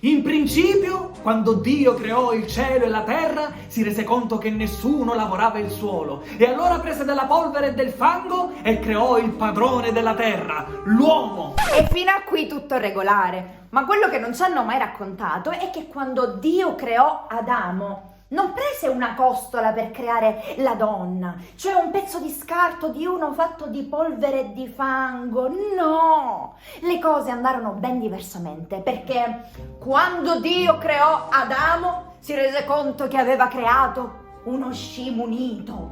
In principio, quando Dio creò il cielo e la terra, si rese conto che nessuno lavorava il suolo e allora prese della polvere e del fango e creò il padrone della terra, l'uomo. E fino a qui tutto regolare. Ma quello che non ci hanno mai raccontato è che quando Dio creò Adamo, non prese una costola per creare la donna, cioè un pezzo di scarto di uno fatto di polvere e di fango. No! Le cose andarono ben diversamente, perché quando Dio creò Adamo si rese conto che aveva creato uno scimunito,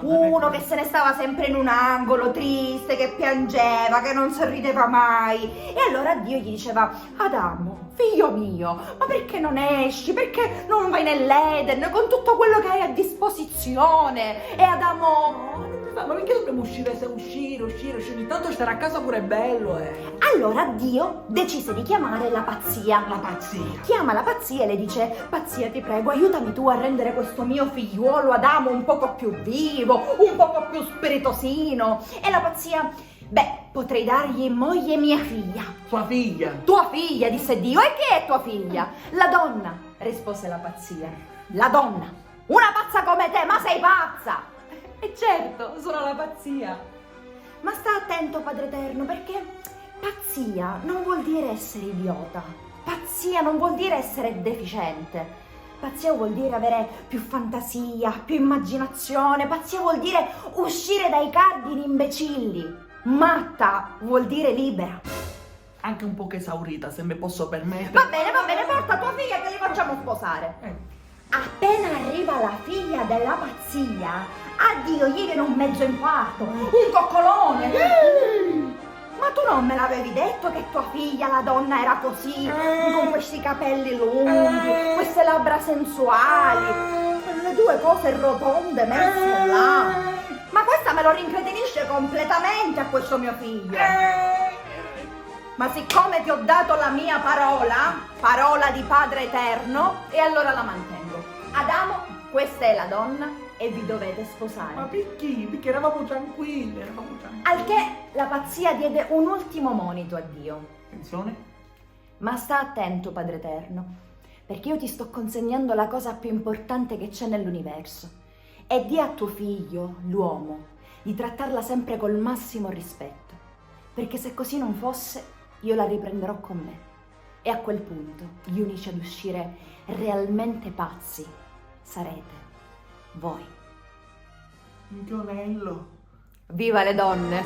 uno che se ne stava sempre in un angolo, triste, che piangeva, che non sorrideva mai. E allora Dio gli diceva: Adamo, figlio mio, ma perché non esci? Perché non vai nell'Eden con tutto quello che hai a disposizione? E Adamo: Ma perché dobbiamo uscire? Se uscire, intanto stare a casa pure è bello, Allora Dio decise di chiamare la pazzia. La pazzia. Chiama la pazzia e le dice: pazzia, ti prego, aiutami tu a rendere questo mio figliuolo Adamo un poco più vivo, un poco più spiritosino. E la pazzia: beh, potrei dargli moglie mia figlia. Sua figlia. Tua figlia, disse Dio. E che è tua figlia? La donna, rispose la pazzia. La donna. Una pazza come te, ma sei pazza! E certo, sono la pazzia. Ma sta attento, Padre Eterno, perché pazzia non vuol dire essere idiota. Pazzia non vuol dire essere deficiente. Pazzia vuol dire avere più fantasia, più immaginazione. Pazzia vuol dire uscire dai cardini imbecilli. Matta vuol dire libera. Anche un po' esaurita, se mi posso permettere. Va bene, porta tua figlia che li facciamo sposare. Appena arriva la figlia della pazzia, a Dio gli viene un mezzo infarto, un coccolone. Ma tu non me l'avevi detto che tua figlia, la donna, era così, con questi capelli lunghi, queste labbra sensuali, le due cose rotonde messe là? Ma questa me lo rincretinisce completamente a questo mio figlio. Ma siccome ti ho dato la mia parola di Padre Eterno, e allora la mantengo. Adamo, questa è la donna e vi dovete sposare. Ma perché? Perché eravamo tranquilli, Al che la pazzia diede un ultimo monito a Dio. Attenzione. Ma sta attento, Padre Eterno, perché io ti sto consegnando la cosa più importante che c'è nell'universo. E di a tuo figlio, l'uomo, di trattarla sempre col massimo rispetto. Perché se così non fosse, io la riprenderò con me. E a quel punto, gli unici ad uscire realmente pazzi sarete voi. Il tionello. Viva le donne!